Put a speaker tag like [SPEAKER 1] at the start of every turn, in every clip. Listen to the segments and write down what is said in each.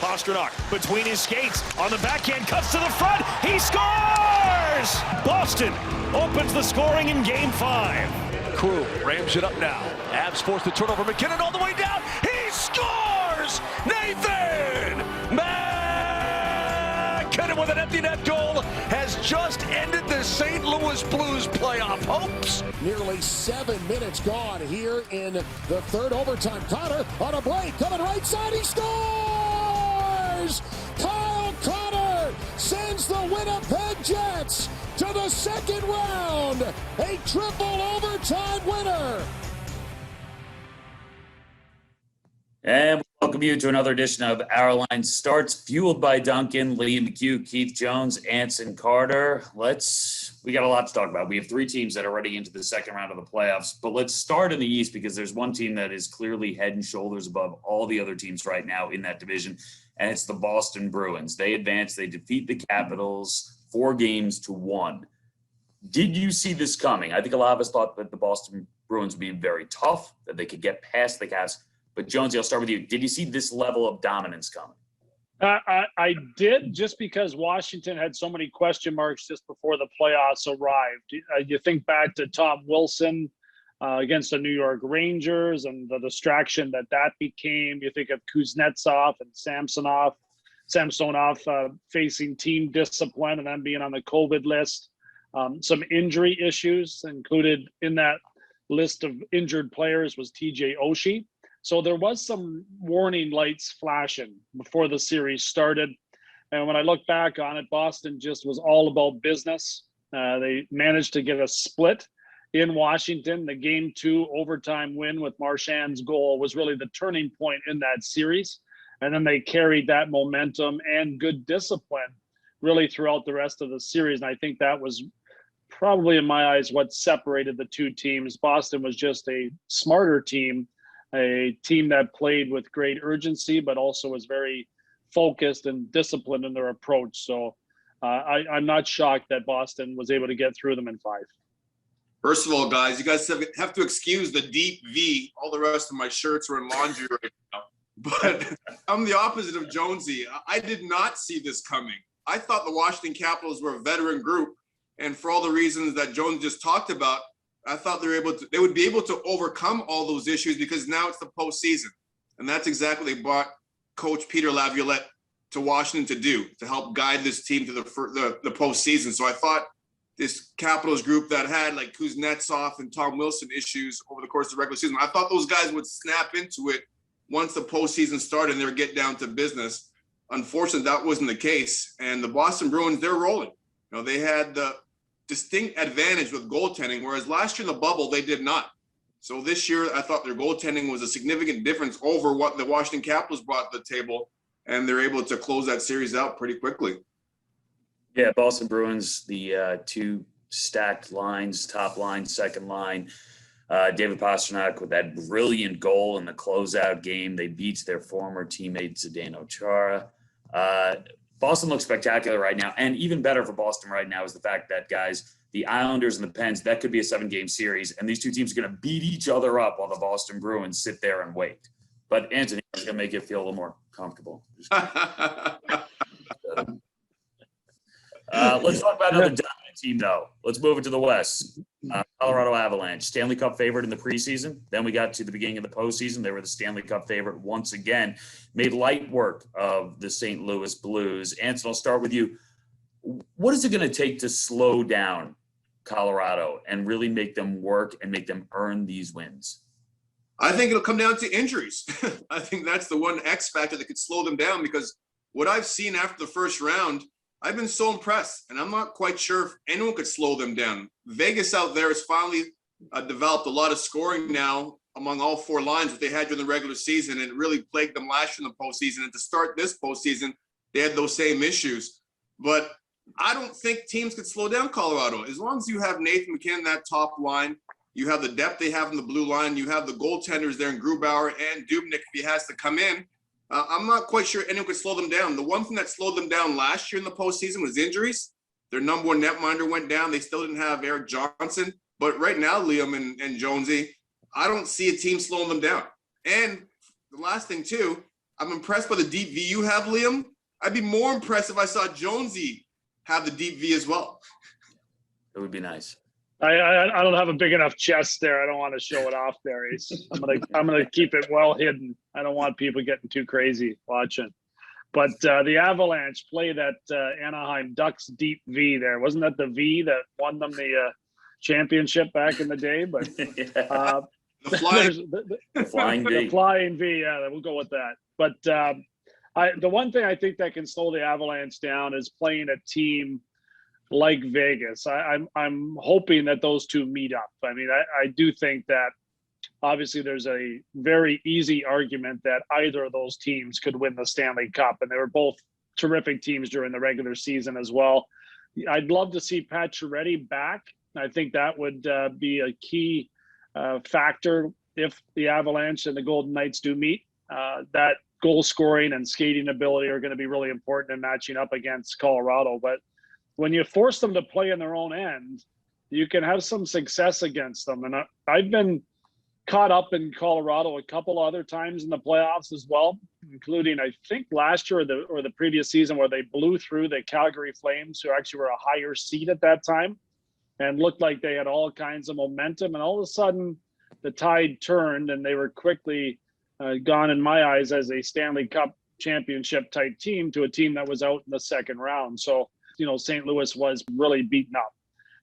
[SPEAKER 1] Pastrnak between his skates. On the backhand, cuts to the front. He scores! Boston opens the scoring in Game 5.
[SPEAKER 2] Crew rams it up now. Avs force the turnover. MacKinnon all the way down. He scores! Nathan MacKinnon with an empty net goal has just ended the St. Louis Blues playoff hopes.
[SPEAKER 3] Nearly 7 minutes gone here in the third overtime. Connor on a break, coming right side, he scores! Kyle Connor sends the Winnipeg Jets to the second round, a triple overtime winner.
[SPEAKER 4] And welcome you to another edition of Our Line Starts, fueled by Dunkin, McHugh, Keith, Jones, Anson Carter. We got a lot to talk about. We have three teams that are already into the second round of the playoffs, but let's start in the East because there's one team that is clearly head and shoulders above all the other teams right now in that division, and it's the Boston Bruins. They advance, they defeat the Capitals 4-1. Did you see this coming? I think a lot of us thought that the Boston Bruins would be very tough, that they could get past the Caps. But Jonesy, I'll start with you. Did you see this level of dominance coming?
[SPEAKER 5] I did, just because Washington had so many question marks just before the playoffs arrived. You think back to Tom Wilson against the New York Rangers and the distraction that became. You think of Kuznetsov and Samsonov facing team discipline and then being on the COVID list. Some injury issues included in that list of injured players was TJ Oshie. So there was some warning lights flashing before the series started. And when I look back on it, Boston just was all about business. They managed to get a split in Washington. The Game 2 overtime win with Marchand's goal was really the turning point in that series. And then they carried that momentum and good discipline really throughout the rest of the series. And I think that was probably, in my eyes, what separated the two teams. Boston was just a smarter team, a team that played with great urgency, but also was very focused and disciplined in their approach. So I'm not shocked that Boston was able to get through them in 5.
[SPEAKER 6] First of all, guys, you guys have to excuse the deep V. All the rest of my shirts are in laundry right now. But I'm the opposite of Jonesy. I did not see this coming. I thought the Washington Capitals were a veteran group. And for all the reasons that Jones just talked about, I thought they would be able to overcome all those issues because now it's the postseason. And that's exactly what they brought Coach Peter Laviolette to Washington to do, to help guide this team to the postseason. So I thought this Capitals group that had like Kuznetsov and Tom Wilson issues over the course of the regular season, I thought those guys would snap into it once the postseason started and they would get down to business. Unfortunately, that wasn't the case. And the Boston Bruins, they're rolling. You know, they had the distinct advantage with goaltending, whereas last year in the bubble, they did not. So this year, I thought their goaltending was a significant difference over what the Washington Capitals brought to the table, and they're able to close that series out pretty quickly.
[SPEAKER 4] Yeah, Boston Bruins, the two stacked lines, top line, second line. David Pastrnak with that brilliant goal in the closeout game. They beat their former teammate Zdeno Chara. Boston looks spectacular right now, and even better for Boston right now is the fact that, guys, the Islanders and the Pens, that could be a 7-game series, and these two teams are going to beat each other up while the Boston Bruins sit there and wait. But, Anthony, it's going to make you feel a little more comfortable. Let's talk about another dominant team, though. Let's move it to the West. Colorado Avalanche, Stanley Cup favorite in the preseason. Then we got to the beginning of the postseason. They were the Stanley Cup favorite once again. Made light work of the St. Louis Blues. Anson, I'll start with you. What is it going to take to slow down Colorado and really make them work and make them earn these wins?
[SPEAKER 6] I think it'll come down to injuries. I think that's the one X factor that could slow them down, because what I've seen after the first round, I've been so impressed, and I'm not quite sure if anyone could slow them down. Vegas out there has finally developed a lot of scoring now among all 4 lines that they had during the regular season, and it really plagued them last year in the postseason. And to start this postseason, they had those same issues. But I don't think teams could slow down Colorado. As long as you have Nathan MacKinnon, that top line, you have the depth they have in the blue line, you have the goaltenders there in Grubauer and Dubnyk if he has to come in. I'm not quite sure anyone could slow them down. The one thing that slowed them down last year in the postseason was injuries. Their number 1 netminder went down. They still didn't have Eric Johnson. But right now, Liam and Jonesy, I don't see a team slowing them down. And the last thing, too, I'm impressed by the deep V you have, Liam. I'd be more impressed if I saw Jonesy have the deep V as well.
[SPEAKER 4] It would be nice.
[SPEAKER 5] I don't have a big enough chest there. I don't want to show it off there, Ace. I'm gonna keep it well hidden. I don't want people getting too crazy watching. But the Avalanche play that Anaheim Ducks deep V there. Wasn't that the V that won them the championship back in the day? But
[SPEAKER 6] The flying,
[SPEAKER 4] The flying V.
[SPEAKER 5] the flying V, yeah, we'll go with that. But the one thing I think that can slow the Avalanche down is playing a team like Vegas. I'm hoping that those two meet up. I mean, I do think that obviously there's a very easy argument that either of those teams could win the Stanley Cup, and they were both terrific teams during the regular season as well. I'd love to see Pacioretty back. I think that would be a key factor if the Avalanche and the Golden Knights do meet. That goal scoring and skating ability are going to be really important in matching up against Colorado. But when you force them to play in their own end, you can have some success against them. And I've been caught up in Colorado a couple other times in the playoffs as well, including I think last year or the previous season where they blew through the Calgary Flames, who actually were a higher seed at that time and looked like they had all kinds of momentum. And all of a sudden the tide turned and they were quickly gone, in my eyes, as a Stanley Cup championship type team to a team that was out in the second round. So, St. Louis was really beaten up,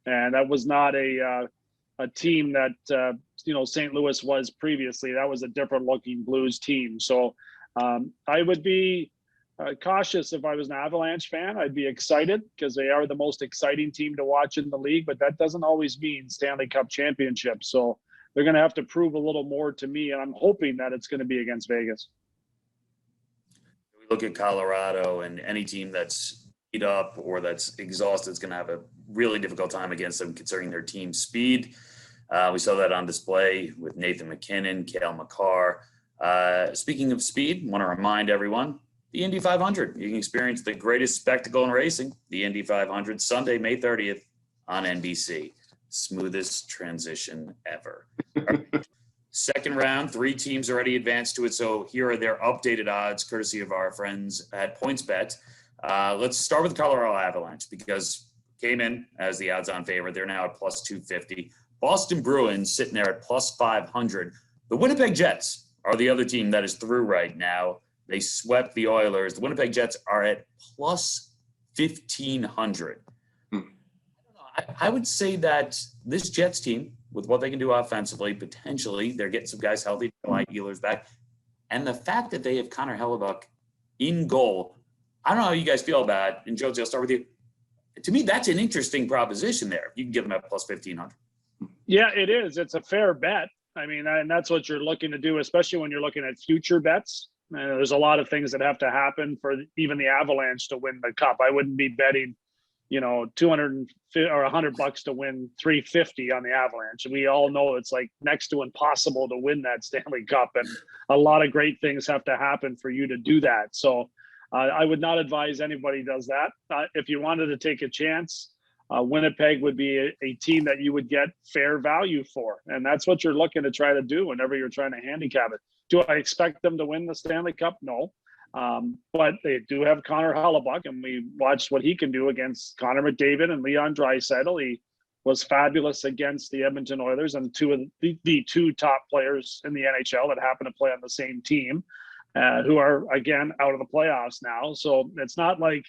[SPEAKER 5] and that was not a team that, St. Louis was previously. That was a different looking Blues team. So I would be cautious if I was an Avalanche fan. I'd be excited because they are the most exciting team to watch in the league, but that doesn't always mean Stanley Cup championship. So they're going to have to prove a little more to me, and I'm hoping that it's going to be against Vegas.
[SPEAKER 4] We look at Colorado, and any team that's beat up or that's exhausted is going to have a really difficult time against them, considering their team speed. We saw that on display with Nathan MacKinnon, Cale Makar. Speaking of speed, I want to remind everyone, the Indy 500. You can experience the greatest spectacle in racing, the Indy 500, Sunday, May 30th on NBC. Smoothest transition ever. Second round, 3 teams already advanced to it. So here are their updated odds, courtesy of our friends at PointsBet. Let's start with the Colorado Avalanche because came in as the odds-on favorite. They're now at plus 250. Boston Bruins sitting there at plus 500. The Winnipeg Jets are the other team that is through right now. They swept the Oilers. The Winnipeg Jets are at plus 1,500. I would say that this Jets team, with what they can do offensively, potentially, they're getting some guys healthy, like Ehlers back. And the fact that they have Connor Hellebuck in goal, I don't know how you guys feel about it. And Josie, I'll start with you. To me, that's an interesting proposition there. You can give them at plus 1,500.
[SPEAKER 5] Yeah, it is. It's a fair bet. I mean, and that's what you're looking to do, especially when you're looking at future bets. There's a lot of things that have to happen for even the Avalanche to win the Cup. I wouldn't be betting, $200 or $100 to win $350 on the Avalanche. We all know it's like next to impossible to win that Stanley Cup, and a lot of great things have to happen for you to do that. So I would not advise anybody does that. If you wanted to take a chance, Winnipeg would be a team that you would get fair value for. And that's what you're looking to try to do whenever you're trying to handicap it. Do I expect them to win the Stanley Cup? No. But they do have Connor Hellebuck, and we watched what he can do against Connor McDavid and Leon Draisaitl. He was fabulous against the Edmonton Oilers and two of the 2 top players in the NHL that happen to play on the same team, who are, again, out of the playoffs now. So it's not like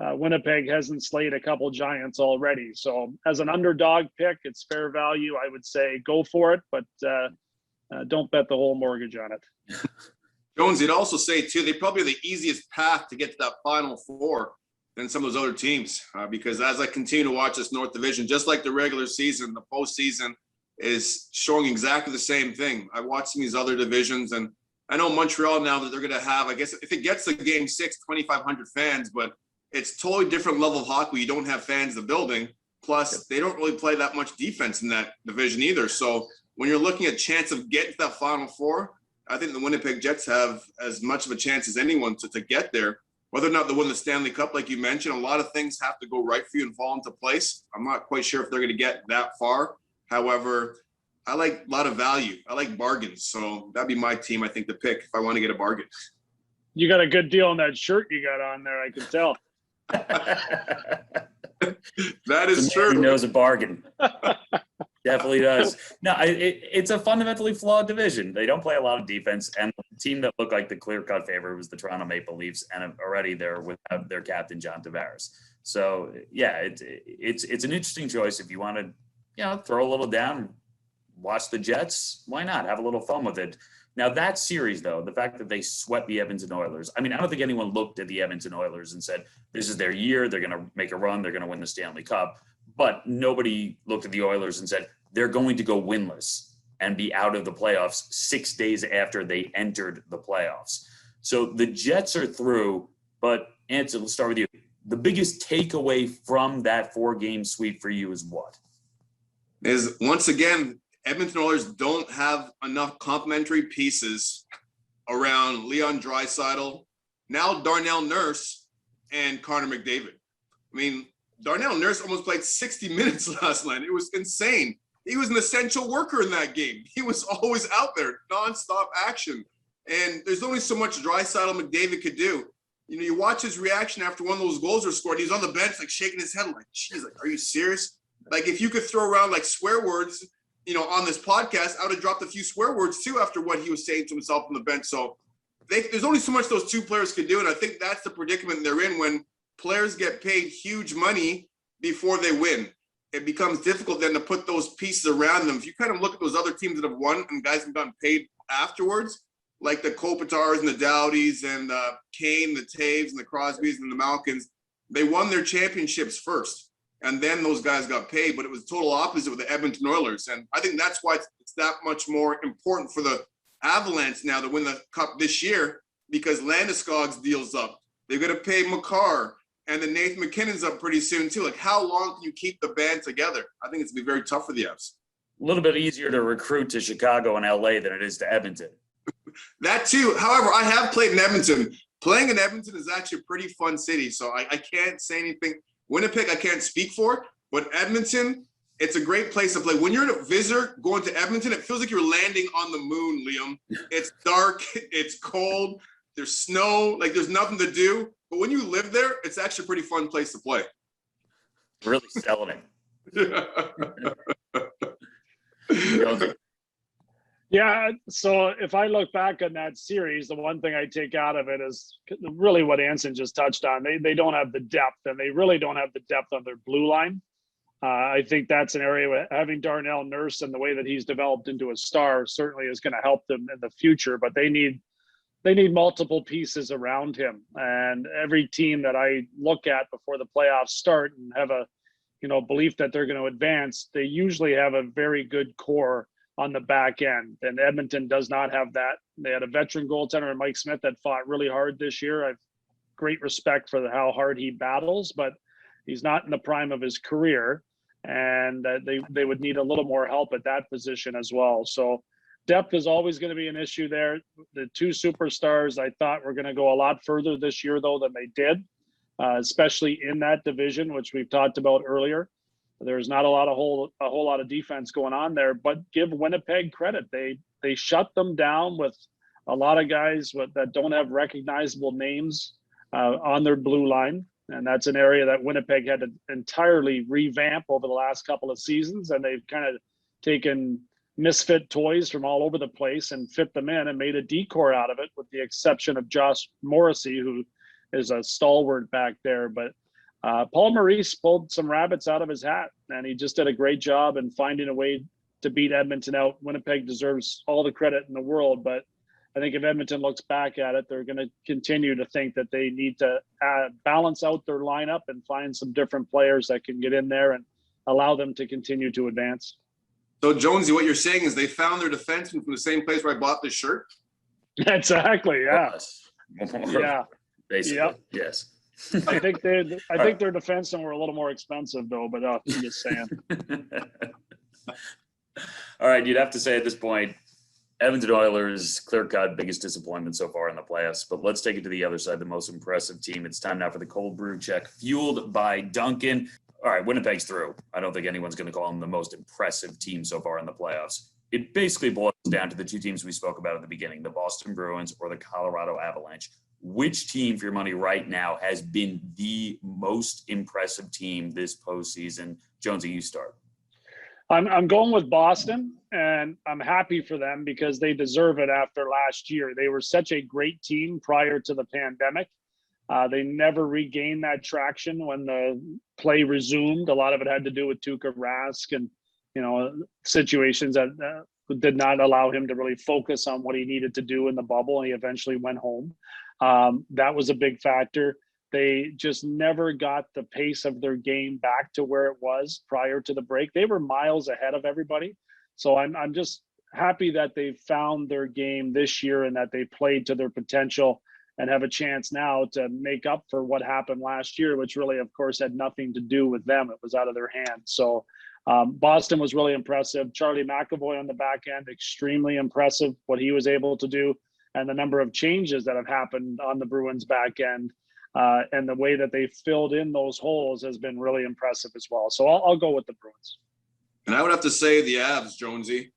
[SPEAKER 5] Winnipeg hasn't slayed a couple giants already. So as an underdog pick, it's fair value. I would say go for it, but don't bet the whole mortgage on it.
[SPEAKER 6] Jones, you'd also say, too, they probably have the easiest path to get to that Final Four than some of those other teams. Because as I continue to watch this North Division, just like the regular season, the postseason is showing exactly the same thing. I watched some of these other divisions, and I know Montreal now that they're going to have, I guess, if it gets to Game 6, 2,500 fans, but it's totally different level of hockey. You don't have fans in the building. Plus, they don't really play that much defense in that division either. So when you're looking at chance of getting to that Final Four, I think the Winnipeg Jets have as much of a chance as anyone to get there. Whether or not they win the Stanley Cup, like you mentioned, a lot of things have to go right for you and fall into place. I'm not quite sure if they're going to get that far. However, I like a lot of value. I like bargains. So that'd be my team, I think, to pick if I want to get a bargain.
[SPEAKER 5] You got a good deal on that shirt you got on there, I can tell.
[SPEAKER 6] That is true.
[SPEAKER 4] He knows a bargain. Definitely does. No, it's a fundamentally flawed division. They don't play a lot of defense, and the team that looked like the clear-cut favorite was the Toronto Maple Leafs, and already they're without their captain John Tavares. So yeah, it's an interesting choice if you want to, throw a little down, watch the Jets. Why not have a little fun with it? Now that series, though, the fact that they swept the Edmonton Oilers, I mean, I don't think anyone looked at the Edmonton Oilers and said, this is their year, they're going to make a run, they're going to win the Stanley Cup. But nobody looked at the Oilers and said, they're going to go winless and be out of the playoffs 6 days after they entered the playoffs. So the Jets are through, but Anson, let's start with you. The biggest takeaway from that 4-game sweep for you is what?
[SPEAKER 6] Is once again, Edmonton Oilers don't have enough complementary pieces around Leon Draisaitl, now Darnell Nurse, and Connor McDavid. I mean, Darnell Nurse almost played 60 minutes last night. It was insane. He was an essential worker in that game. He was always out there, nonstop action. And there's only so much Draisaitl McDavid could do. You watch his reaction after one of those goals are scored. He's on the bench, like shaking his head, like, geez, like, are you serious? Like, if you could throw around like swear words, on this podcast, I would have dropped a few swear words too after what he was saying to himself on the bench. So there's only so much those two players could do. And I think that's the predicament they're in when players get paid huge money before they win. It becomes difficult then to put those pieces around them. If you kind of look at those other teams that have won and guys have gotten paid afterwards, like the Kopitars and the Dowdies and Kane, the Taves and the Crosbys and the Malkins, they won their championships first. And then those guys got paid, but it was total opposite with the Edmonton Oilers. And I think that's why it's that much more important for the Avalanche now to win the Cup this year, because Landeskog's deal's up. They're going to pay McHugh, and then Nathan MacKinnon's up pretty soon too. Like, how long can you keep the band together? I think it's going to be very tough for the Avs.
[SPEAKER 4] A little bit easier to recruit to Chicago and LA than it is to Edmonton.
[SPEAKER 6] That too. However, I have played in Edmonton. Playing in Edmonton is actually a pretty fun city, so I can't say anything. Winnipeg, I can't speak for, but Edmonton, it's a great place to play. When you're a visitor going to Edmonton, it feels like you're landing on the moon, Liam. It's dark, it's cold, there's snow, like there's nothing to do. But when you live there, it's actually a pretty fun place to play.
[SPEAKER 4] Really selling it.
[SPEAKER 5] Yeah, so if I look back on that series, the one thing I take out of it is really what Anson just touched on. They don't have the depth, and they really don't have the depth on their blue line. I think that's an area where having Darnell Nurse and the way that he's developed into a star certainly is going to help them in the future, but they need multiple pieces around him. And every team that I look at before the playoffs start and have a belief that they're going to advance, they usually have a very good core on the back end, and Edmonton does not have that. They had a veteran goaltender, Mike Smith, that fought really hard this year. I have great respect for how hard he battles, but he's not in the prime of his career, and they would need a little more help at that position as well. So depth is always going to be an issue there. The two superstars I thought were going to go a lot further this year, though, than they did, especially in that division, which we've talked about earlier. There's not a whole lot of defense going on there, but give Winnipeg credit. They shut them down with a lot of guys that don't have recognizable names on their blue line. And that's an area that Winnipeg had to entirely revamp over the last couple of seasons. And they've kind of taken misfit toys from all over the place and fit them in and made a decor out of it, with the exception of Josh Morrissey, who is a stalwart back there. But Paul Maurice pulled some rabbits out of his hat, and he just did a great job in finding a way to beat Edmonton out. Winnipeg deserves all the credit in the world, but I think if Edmonton looks back at it, they're going to continue to think that they need to balance out their lineup and find some different players that can get in there and allow them to continue to advance.
[SPEAKER 6] So, Jonesy, what you're saying is they found their defenseman from the same place where I bought this shirt?
[SPEAKER 5] Exactly, yeah. Yeah.
[SPEAKER 4] Basically,
[SPEAKER 5] yep.
[SPEAKER 4] Yes.
[SPEAKER 5] I think their defensemen were a little more expensive, though, but I'm just saying.
[SPEAKER 4] All right, you'd have to say at this point, Edmonton Oilers, clear-cut biggest disappointment so far in the playoffs. But let's take it to the other side, the most impressive team. It's time now for the cold brew check, fueled by Dunkin. All right, Winnipeg's through. I don't think anyone's going to call them the most impressive team so far in the playoffs. it basically boils down to the two teams we spoke about at the beginning, the Boston Bruins or the Colorado Avalanche. Which team, for your money right now, has been the most impressive team this postseason? Jonesy, you start.
[SPEAKER 5] I'm going with Boston, and I'm happy for them because they deserve it after last year. They were such a great team prior to the pandemic. They never regained that traction when the play resumed. A lot of it had to do with Tuukka Rask and, situations that did not allow him to really focus on what he needed to do in the bubble. And he eventually went home. That was a big factor. They just never got the pace of their game back to where it was prior to the break. They were miles ahead of everybody. So I'm just happy that they found their game this year and that they played to their potential and have a chance now to make up for what happened last year, which really, of course, had nothing to do with them. It was out of their hands. So Boston was really impressive. Charlie McAvoy on the back end, extremely impressive what he was able to do, and the number of changes that have happened on the Bruins back end. And the way that they filled in those holes has been really impressive as well. So I'll go with the Bruins.
[SPEAKER 6] And I would have to say the Avs, Jonesy.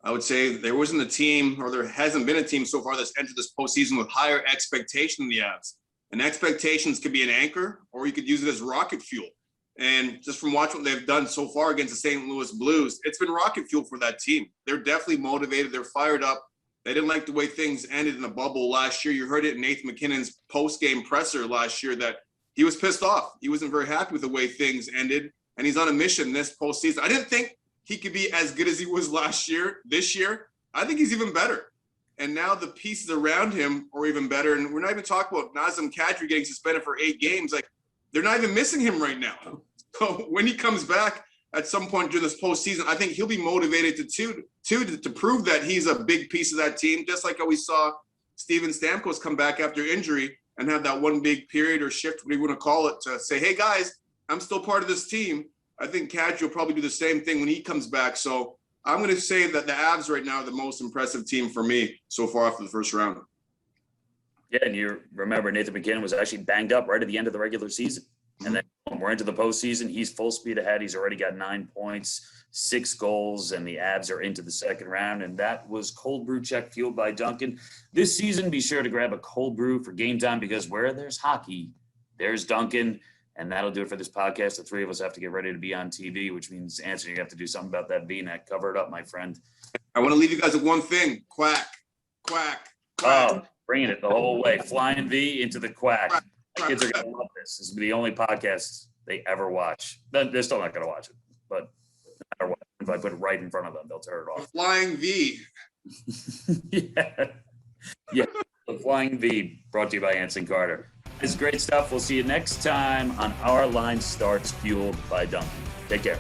[SPEAKER 6] I would say there wasn't a team, or there hasn't been a team so far that's entered this postseason with higher expectation than the Avs. And expectations could be an anchor, or you could use it as rocket fuel. And just from watching what they've done so far against the St. Louis Blues, it's been rocket fuel for that team. They're definitely motivated. They're fired up. They didn't like the way things ended in the bubble last year. You heard it in Nathan MacKinnon's post-game presser last year that he was pissed off. He wasn't very happy with the way things ended, and he's on a mission this postseason. I didn't think he could be as good as he was last year. This year, I think he's even better. And now the pieces around him are even better. And we're not even talking about Nazem Kadri getting suspended for 8 games. Like, they're not even missing him right now. So when he comes back at some point during this postseason, I think he'll be motivated to prove that he's a big piece of that team, just like how we saw Steven Stamkos come back after injury and have that one big period or shift, whatever you want to call it, to say, hey, guys, I'm still part of this team. I think Kadri will probably do the same thing when he comes back. So I'm going to say that the Avs right now are the most impressive team for me so far after the first round.
[SPEAKER 4] Yeah, and you remember Nathan MacKinnon was actually banged up right at the end of the regular season. And then we're into the postseason. He's full speed ahead. He's already got 9 points, 6 goals, and the Avs are into the second round. And that was Cold Brew Check fueled by Dunkin. This season, be sure to grab a cold brew for game time, because where there's hockey, there's Dunkin. And that'll do it for this podcast. The three of us have to get ready to be on TV, which means, Anson, you have to do something about that V-neck. Cover it up, my friend.
[SPEAKER 6] I want to leave you guys with one thing. Quack, quack, quack.
[SPEAKER 4] Oh, bringing it the whole way. Flying V into the quack.
[SPEAKER 6] Quack,
[SPEAKER 4] My kids are going to love this. This will be the only podcast they ever watch. They're still not going to watch it. But no matter what, if I put it right in front of them, they'll tear it off.
[SPEAKER 6] Flying V.
[SPEAKER 4] Yeah. The Flying V, brought to you by Anson Carter. It's great stuff. We'll see you next time on Our Line Starts, fueled by Dunkin. Take care.